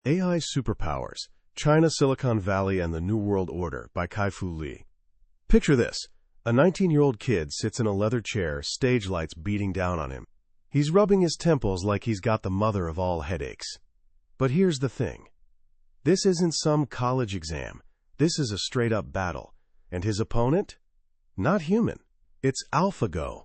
AI Superpowers, China, Silicon Valley, and the New World Order by Kai-Fu Lee. Picture this. A 19-year-old kid sits in a leather chair, stage lights beating down on him. He's rubbing his temples like he's got the mother of all headaches. But here's the thing. This isn't some college exam. This is a straight-up battle. And his opponent? Not human. It's AlphaGo,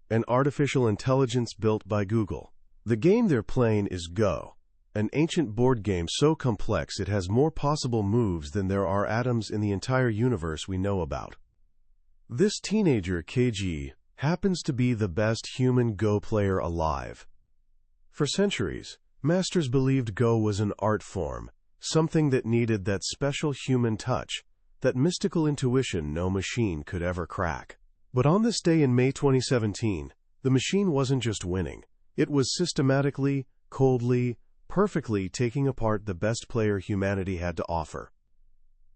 an artificial intelligence built by Google. The game they're playing is Go, an ancient board game so complex it has more possible moves than there are atoms in the entire universe we know about. This teenager, KG, happens to be the best human Go player alive. For centuries, masters believed Go was an art form, something that needed that special human touch, that mystical intuition no machine could ever crack. But on this day in May 2017, the machine wasn't just winning. It was systematically, coldly, perfectly taking apart the best player humanity had to offer.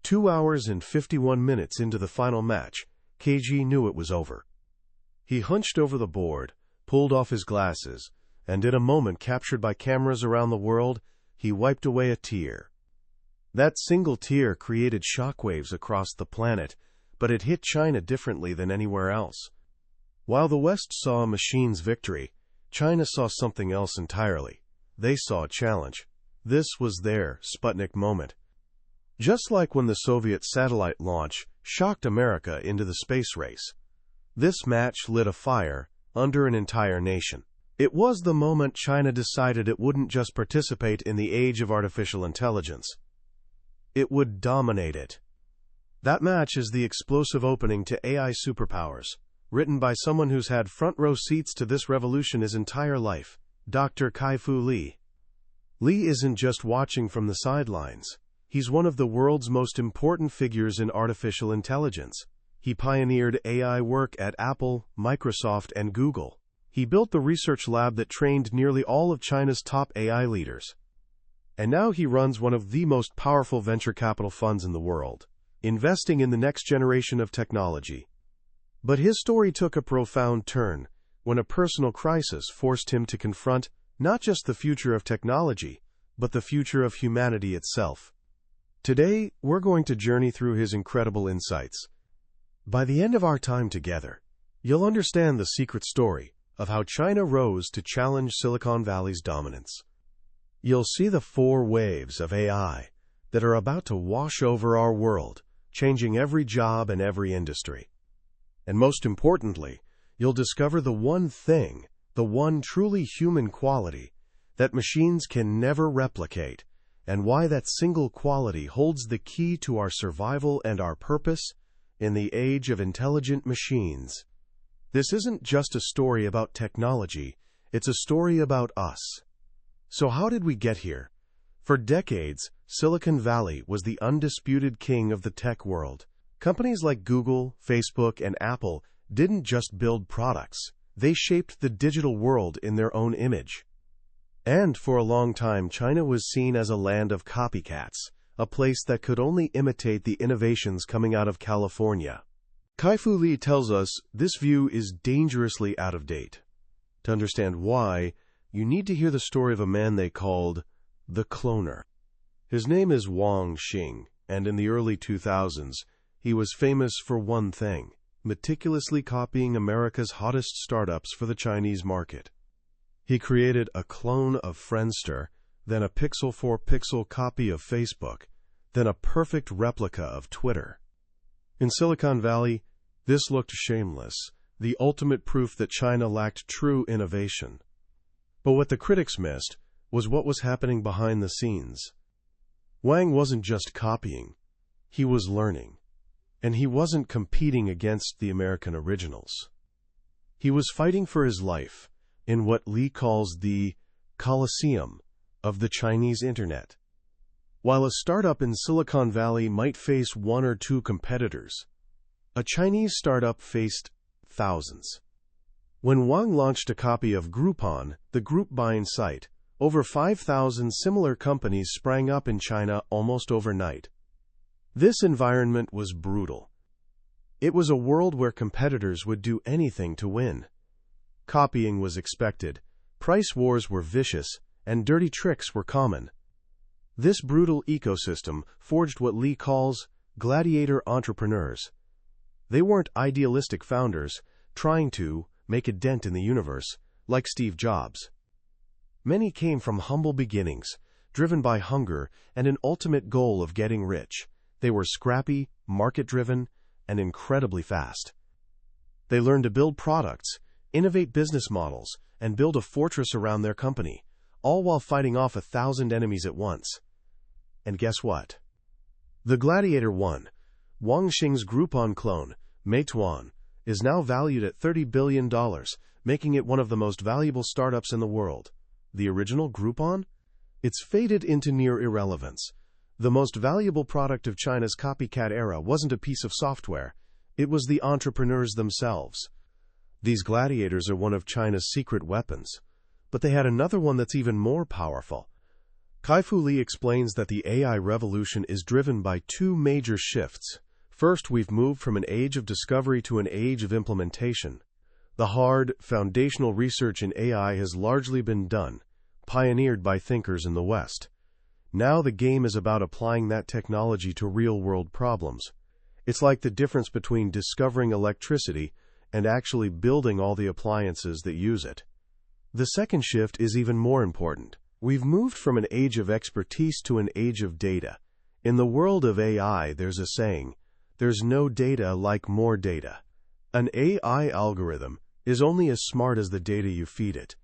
2 hours and 51 minutes into the final match, KG knew it was over. He hunched over the board, pulled off his glasses, and in a moment captured by cameras around the world, he wiped away a tear. That single tear created shockwaves across the planet, but it hit China differently than anywhere else. While the West saw a machine's victory, China saw something else entirely. They saw a challenge. This was their Sputnik moment. Just like when the Soviet satellite launch shocked America into the space race, this match lit a fire under an entire nation. It was the moment China decided it wouldn't just participate in the age of artificial intelligence. It would dominate it. That match is the explosive opening to AI Superpowers, written by someone who's had front-row seats to this revolution his entire life, Dr. Kai-Fu Lee. Lee isn't just watching from the sidelines. He's one of the world's most important figures in artificial intelligence. He pioneered AI work at Apple, Microsoft, and Google. He built the research lab that trained nearly all of China's top AI leaders. And now he runs one of the most powerful venture capital funds in the world, investing in the next generation of technology. But his story took a profound turn when a personal crisis forced him to confront not just the future of technology, but the future of humanity itself. Today, we're going to journey through his incredible insights. By the end of our time together, you'll understand the secret story of how China rose to challenge Silicon Valley's dominance. You'll see the 4 waves of AI that are about to wash over our world, changing every job and every industry. And most importantly, you'll discover the one thing, the one truly human quality that machines can never replicate, and why that single quality holds the key to our survival and our purpose in the age of intelligent machines. This isn't just a story about technology, it's a story about us. So how did we get here? For decades, Silicon Valley was the undisputed king of the tech world. Companies like Google, Facebook, and Apple didn't just build products. They shaped the digital world in their own image. And for a long time, China was seen as a land of copycats, a place that could only imitate the innovations coming out of California. Kai-Fu Lee tells us this view is dangerously out of date. To understand why, you need to hear the story of a man they called the cloner. His name is Wang Xing, and in the early 2000s, he was famous for one thing: meticulously copying America's hottest startups for the Chinese market. He created a clone of Friendster, then a pixel-for-pixel copy of Facebook, then a perfect replica of Twitter. In Silicon Valley, this looked shameless, the ultimate proof that China lacked true innovation. But what the critics missed was what was happening behind the scenes. Wang wasn't just copying, he was learning. And he wasn't competing against the American originals. He was fighting for his life in what Lee calls the Colosseum of the Chinese Internet. While a startup in Silicon Valley might face 1 or 2 competitors, a Chinese startup faced thousands. When Wang launched a copy of Groupon, the group buying site, over 5,000 similar companies sprang up in China almost overnight. This environment was brutal. It was a world where competitors would do anything to win. Copying was expected, price wars were vicious, and dirty tricks were common. This brutal ecosystem forged what Li calls gladiator entrepreneurs. They weren't idealistic founders trying to make a dent in the universe like Steve Jobs. Many came from humble beginnings, driven by hunger and an ultimate goal of getting rich. They were scrappy, market-driven, and incredibly fast. They learned to build products, innovate business models, and build a fortress around their company, all while fighting off 1,000 enemies at once. And guess what? The Gladiator won. Wang Xing's Groupon clone, Meituan, is now valued at $30 billion, making it one of the most valuable startups in the world. The original Groupon? It's faded into near irrelevance. The most valuable product of China's copycat era wasn't a piece of software. It was the entrepreneurs themselves. These gladiators are one of China's secret weapons. But they had another one that's even more powerful. Kai-Fu Lee explains that the AI revolution is driven by two major shifts. First, we've moved from an age of discovery to an age of implementation. The hard, foundational research in AI has largely been done, pioneered by thinkers in the West. Now the game is about applying that technology to real-world problems. It's like the difference between discovering electricity and actually building all the appliances that use it. The second shift is even more important. We've moved from an age of expertise to an age of data. In the world of AI, there's a saying, there's no data like more data. An AI algorithm is only as smart as the data you feed it.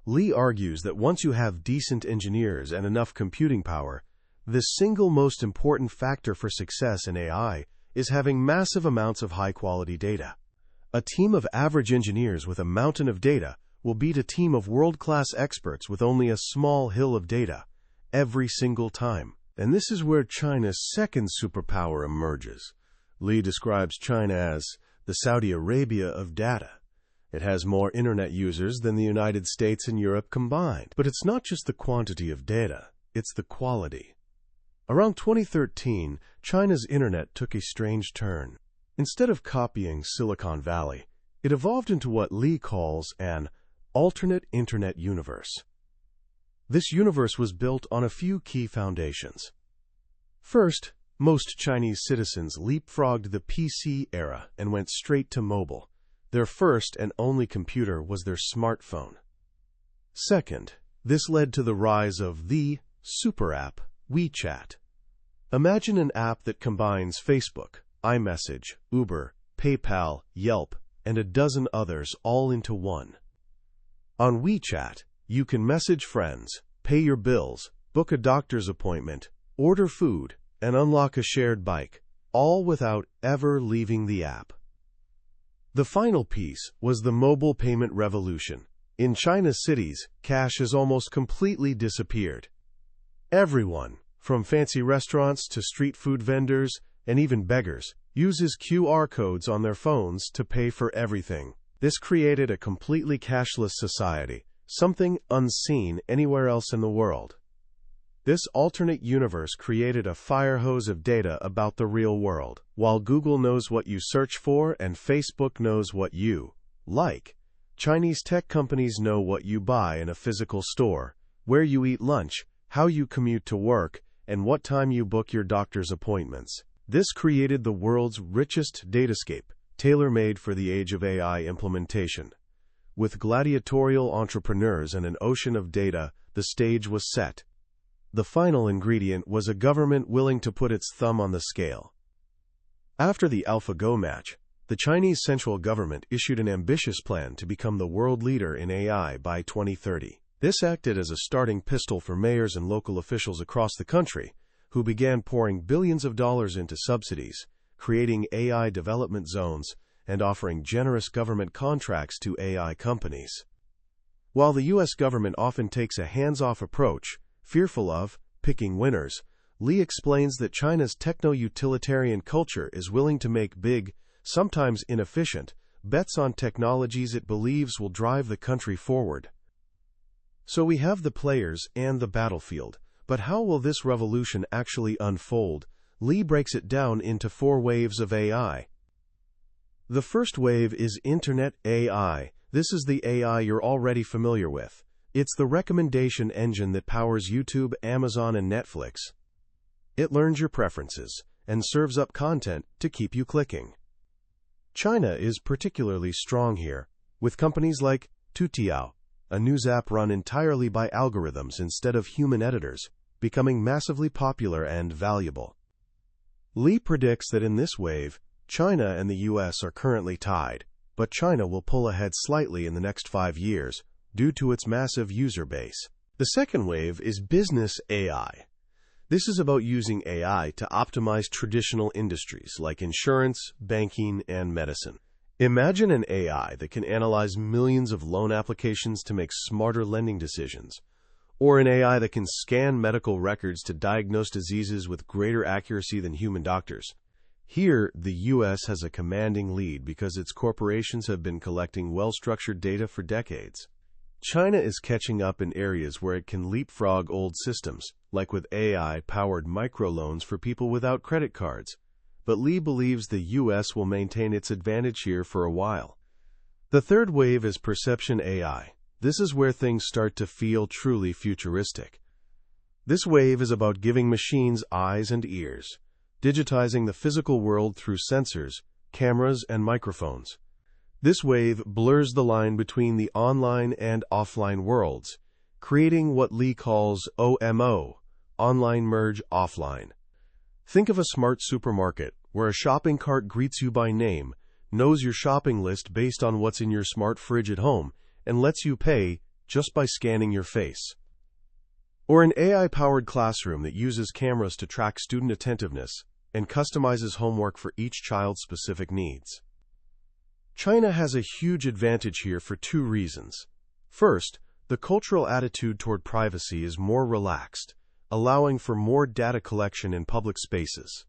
Lee argues that once you have decent engineers and enough computing power, the single most important factor for success in AI is having massive amounts of high-quality data. A team of average engineers with a mountain of data will beat a team of world-class experts with only a small hill of data, every single time. And this is where China's second superpower emerges. Lee describes China as the Saudi Arabia of data. It has more internet users than the United States and Europe combined. But it's not just the quantity of data, it's the quality. Around 2013, China's internet took a strange turn. Instead of copying Silicon Valley, it evolved into what Lee calls an alternate internet universe. This universe was built on a few key foundations. First, most Chinese citizens leapfrogged the PC era and went straight to mobile. Their first and only computer was their smartphone. Second, this led to the rise of the super app, WeChat. Imagine an app that combines Facebook, iMessage, Uber, PayPal, Yelp, and a dozen others all into one. On WeChat, you can message friends, pay your bills, book a doctor's appointment, order food, and unlock a shared bike, all without ever leaving the app. The final piece was the mobile payment revolution. In China's cities, cash has almost completely disappeared. Everyone, from fancy restaurants to street food vendors and even beggars, uses QR codes on their phones to pay for everything. This created a completely cashless society, something unseen anywhere else in the world. This alternate universe created a fire hose of data about the real world. While Google knows what you search for and Facebook knows what you like, Chinese tech companies know what you buy in a physical store, where you eat lunch, how you commute to work, and what time you book your doctor's appointments. This created the world's richest datascape, tailor-made for the age of AI implementation. With gladiatorial entrepreneurs and an ocean of data, the stage was set. The final ingredient was a government willing to put its thumb on the scale. After the AlphaGo match, the Chinese central government issued an ambitious plan to become the world leader in AI by 2030. This acted as a starting pistol for mayors and local officials across the country, who began pouring billions of dollars into subsidies, creating AI development zones, and offering generous government contracts to AI companies. While the U.S. government often takes a hands-off approach, fearful of picking winners, Lee explains that China's techno-utilitarian culture is willing to make big, sometimes inefficient, bets on technologies it believes will drive the country forward. So we have the players and the battlefield, but how will this revolution actually unfold? Lee breaks it down into 4 waves of AI. The first wave is Internet AI. This is the AI you're already familiar with. It's the recommendation engine that powers YouTube, Amazon, and Netflix. It learns your preferences and serves up content to keep you clicking. China is particularly strong here, with companies like Toutiao, a news app run entirely by algorithms instead of human editors, becoming massively popular and valuable. Li predicts that in this wave, China and the US are currently tied, but China will pull ahead slightly in the next 5 years due to its massive user base. The second wave is business AI. This is about using AI to optimize traditional industries like insurance, banking, and medicine. Imagine an AI that can analyze millions of loan applications to make smarter lending decisions, or an AI that can scan medical records to diagnose diseases with greater accuracy than human doctors. Here, the US has a commanding lead because its corporations have been collecting well-structured data for decades. China is catching up in areas where it can leapfrog old systems, like with AI-powered microloans for people without credit cards. But Li believes the US will maintain its advantage here for a while. The third wave is perception AI. This is where things start to feel truly futuristic. This wave is about giving machines eyes and ears, digitizing the physical world through sensors, cameras, and microphones. This wave blurs the line between the online and offline worlds, creating what Li calls OMO, online merge offline. Think of a smart supermarket where a shopping cart greets you by name, knows your shopping list based on what's in your smart fridge at home, and lets you pay just by scanning your face. Or an AI-powered classroom that uses cameras to track student attentiveness and customizes homework for each child's specific needs. China has a huge advantage here for 2 reasons. First, the cultural attitude toward privacy is more relaxed, allowing for more data collection in public spaces.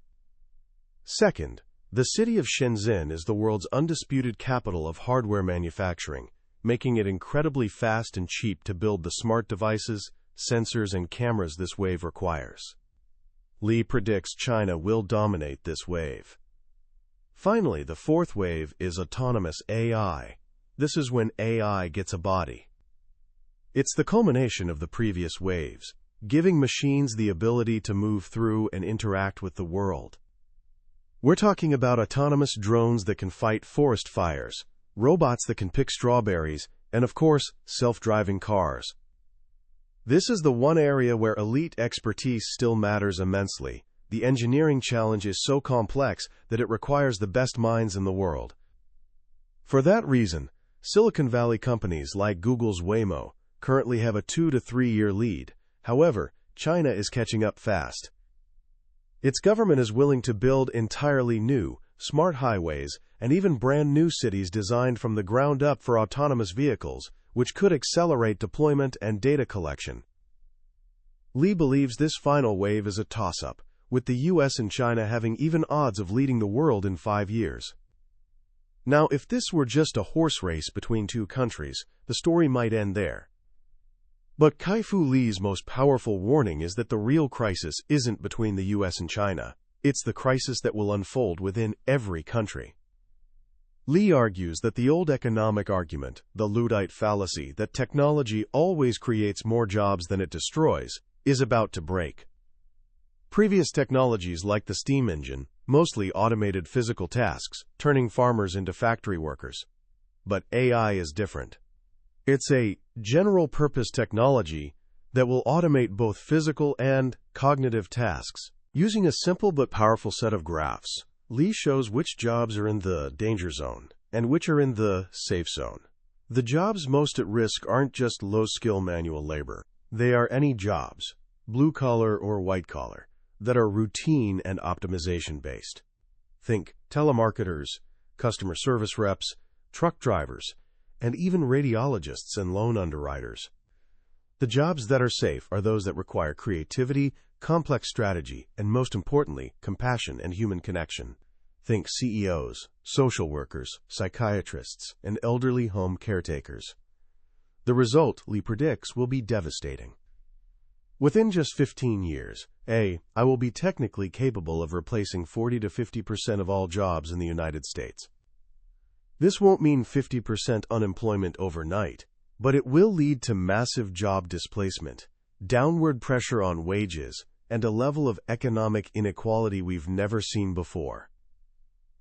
Second, the city of Shenzhen is the world's undisputed capital of hardware manufacturing, making it incredibly fast and cheap to build the smart devices, sensors, and cameras this wave requires. Li predicts China will dominate this wave. Finally, the fourth wave is autonomous AI. This is when AI gets a body. It's the culmination of the previous waves, giving machines the ability to move through and interact with the world. We're talking about autonomous drones that can fight forest fires, robots that can pick strawberries, and of course, self-driving cars. This is the one area where elite expertise still matters immensely. The engineering challenge is so complex that it requires the best minds in the world. For that reason, Silicon Valley companies like Google's Waymo currently have a 2 to 3 year lead. However, China is catching up fast. Its government is willing to build entirely new, smart highways and even brand new cities designed from the ground up for autonomous vehicles, which could accelerate deployment and data collection. Li believes this final wave is a toss-up, with the US and China having even odds of leading the world in 5 years. Now, if this were just a horse race between 2 countries, the story might end there. But Kai-Fu Lee's most powerful warning is that the real crisis isn't between the US and China. It's the crisis that will unfold within every country. Lee argues that the old economic argument, the Luddite fallacy that technology always creates more jobs than it destroys, is about to break. Previous technologies like the steam engine mostly automated physical tasks, turning farmers into factory workers. But AI is different. It's a general-purpose technology that will automate both physical and cognitive tasks. Using a simple but powerful set of graphs, Lee shows which jobs are in the danger zone and which are in the safe zone. The jobs most at risk aren't just low-skill manual labor. They are any jobs, blue-collar or white-collar, that are routine and optimization-based. Think telemarketers, customer service reps, truck drivers, and even radiologists and loan underwriters. The jobs that are safe are those that require creativity, complex strategy, and most importantly, compassion and human connection. Think CEOs, social workers, psychiatrists, and elderly home caretakers. The result, Lee predicts, will be devastating. Within just 15 years, I will be technically capable of replacing 40 to 50% of all jobs in the United States. This won't mean 50% unemployment overnight, But it will lead to massive job displacement, downward pressure on wages, and a level of economic inequality we've never seen before.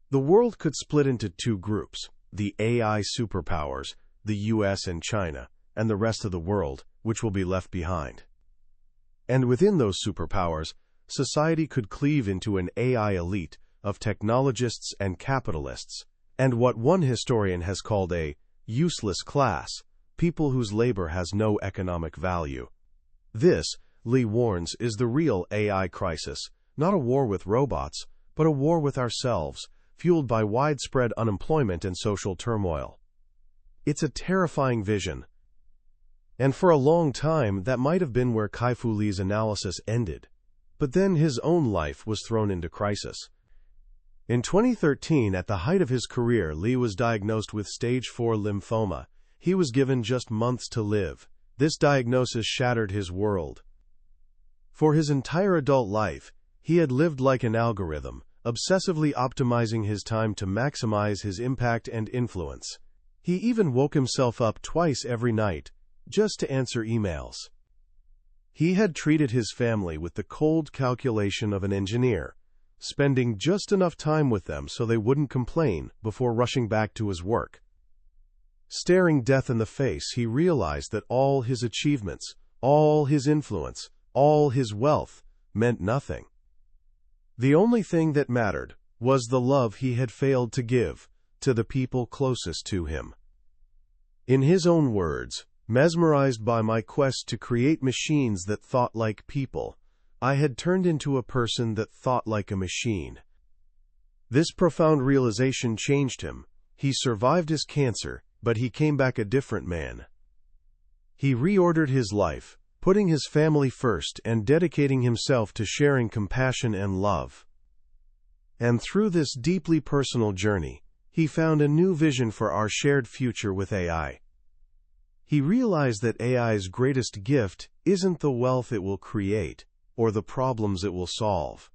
The world could split into two groups: the AI superpowers, the US and China, and the rest of the world, which will be left behind. And within those superpowers, society could cleave into an AI elite of technologists and capitalists, and what one historian has called a useless class, people whose labor has no economic value. This, Lee warns, is the real AI crisis, not a war with robots, but a war with ourselves, fueled by widespread unemployment and social turmoil. It's a terrifying vision. And for a long time, that might have been where Kai-Fu Lee's analysis ended. But then his own life was thrown into crisis. In 2013, at the height of his career, Lee was diagnosed with stage 4 lymphoma. He was given just months to live. This diagnosis shattered his world. For his entire adult life, he had lived like an algorithm, obsessively optimizing his time to maximize his impact and influence. He even woke himself up twice every night, just to answer emails. He had treated his family with the cold calculation of an engineer, spending just enough time with them so they wouldn't complain before rushing back to his work. Staring death in the face, he realized that all his achievements, all his influence, all his wealth meant nothing. The only thing that mattered was the love he had failed to give to the people closest to him. In his own words, mesmerized by my quest to create machines that thought like people, I had turned into a person that thought like a machine. This profound realization changed him. He survived his cancer, but he came back a different man. He reordered his life, putting his family first and dedicating himself to sharing compassion and love. And through this deeply personal journey, he found a new vision for our shared future with AI. He realized that AI's greatest gift isn't the wealth it will create or the problems it will solve.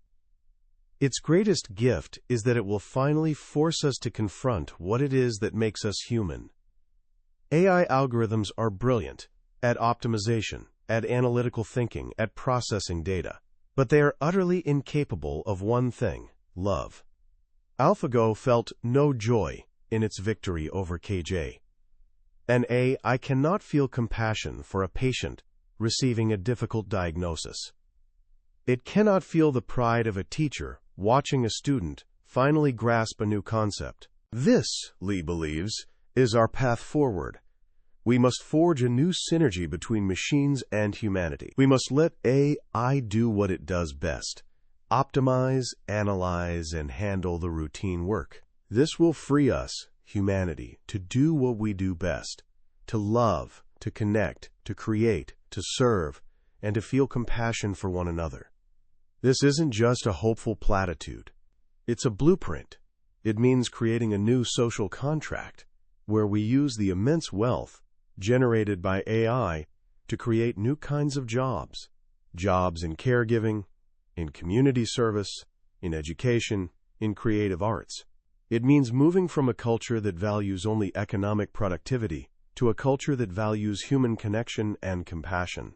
Its greatest gift is that it will finally force us to confront what it is that makes us human. AI algorithms are brilliant at optimization, at analytical thinking, at processing data, but they are utterly incapable of one thing: love. AlphaGo felt no joy in its victory over KJ. And I cannot feel compassion for a patient receiving a difficult diagnosis. It cannot feel the pride of a teacher watching a student finally grasp a new concept. This, Lee believes, is our path forward. We must forge a new synergy between machines and humanity. We must let AI do what it does best: optimize, analyze, and handle the routine work. This will free us, humanity, to do what we do best: to love, to connect, to create, to serve, and to feel compassion for one another. This isn't just a hopeful platitude. It's a blueprint. It means creating a new social contract where we use the immense wealth generated by AI to create new kinds of jobs. Jobs in caregiving, in community service, in education, in creative arts. It means moving from a culture that values only economic productivity to a culture that values human connection and compassion.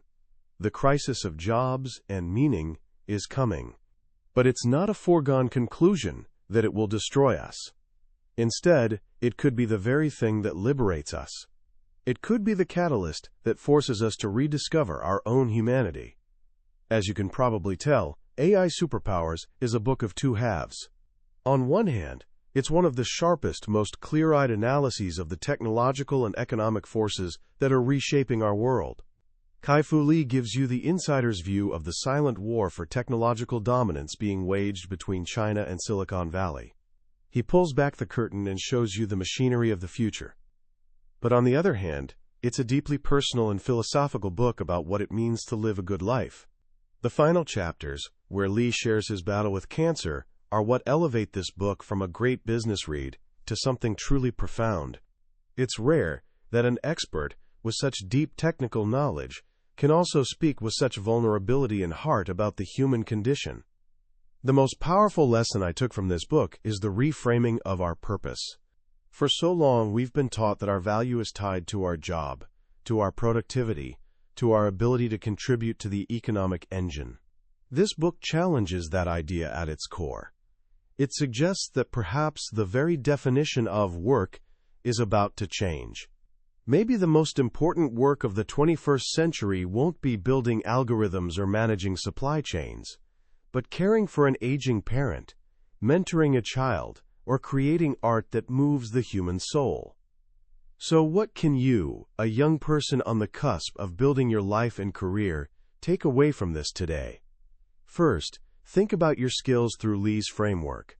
The crisis of jobs and meaning is coming, but it's not a foregone conclusion that it will destroy us. Instead, it could be the very thing that liberates us. It could be the catalyst that forces us to rediscover our own humanity. As you can probably tell, AI Superpowers is a book of two halves. On one hand, it's one of the sharpest, most clear-eyed analyses of the technological and economic forces that are reshaping our world. Kai-Fu Lee gives you the insider's view of the silent war for technological dominance being waged between China and Silicon Valley. He pulls back the curtain and shows you the machinery of the future. But on the other hand, it's a deeply personal and philosophical book about what it means to live a good life. The final chapters, where Lee shares his battle with cancer, are what elevate this book from a great business read to something truly profound. It's rare that an expert with such deep technical knowledge can also speak with such vulnerability and heart about the human condition. The most powerful lesson I took from this book is the reframing of our purpose. For so long, we've been taught that our value is tied to our job, to our productivity, to our ability to contribute to the economic engine. This book challenges that idea at its core. It suggests that perhaps the very definition of work is about to change. Maybe the most important work of the 21st century won't be building algorithms or managing supply chains, but caring for an aging parent, mentoring a child, or creating art that moves the human soul. So what can you, a young person on the cusp of building your life and career, take away from this today? First, think about your skills through Lee's framework.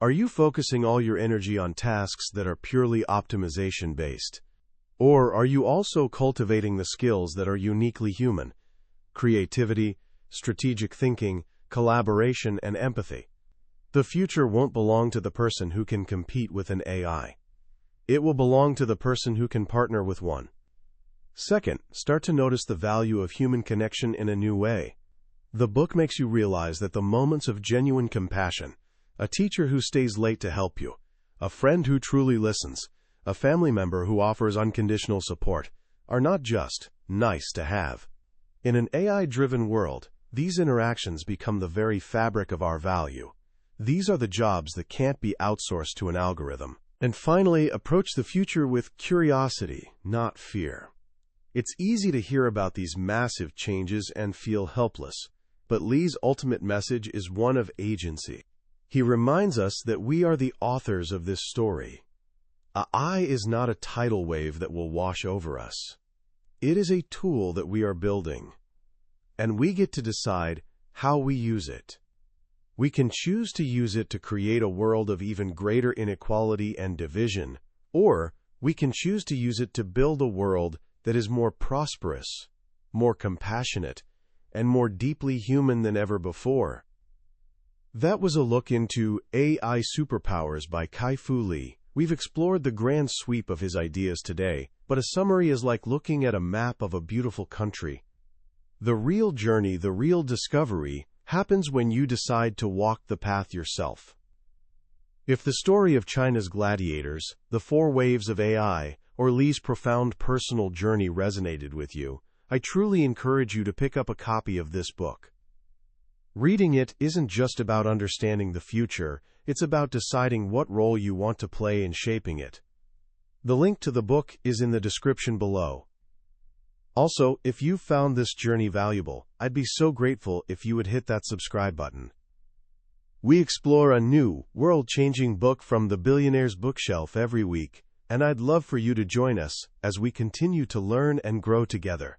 Are you focusing all your energy on tasks that are purely optimization-based? Or are you also cultivating the skills that are uniquely human? Creativity, strategic thinking, collaboration, and empathy. The future won't belong to the person who can compete with an AI. It will belong to the person who can partner with one. Second, start to notice the value of human connection in a new way. The book makes you realize that the moments of genuine compassion, a teacher who stays late to help you, a friend who truly listens, a family member who offers unconditional support, are not just nice to have. In an AI-driven world, these interactions become the very fabric of our value. These are the jobs that can't be outsourced to an algorithm. And finally, approach the future with curiosity, not fear. It's easy to hear about these massive changes and feel helpless, but Lee's ultimate message is one of agency. He reminds us that we are the authors of this story. AI is not a tidal wave that will wash over us. It is a tool that we are building, and we get to decide how we use it. We can choose to use it to create a world of even greater inequality and division, or we can choose to use it to build a world that is more prosperous, more compassionate, and more deeply human than ever before. That was a look into AI Superpowers by Kai-Fu Lee. We've explored the grand sweep of his ideas today, but a summary is like looking at a map of a beautiful country. The real journey, the real discovery, happens when you decide to walk the path yourself. If the story of China's gladiators, the 4 waves of AI, or Lee's profound personal journey resonated with you, I truly encourage you to pick up a copy of this book. Reading it isn't just about understanding the future, it's about deciding what role you want to play in shaping it. The link to the book is in the description below. Also, if you found this journey valuable, I'd be so grateful if you would hit that subscribe button. We explore a new, world-changing book from the Billionaire's Bookshelf every week, and I'd love for you to join us as we continue to learn and grow together.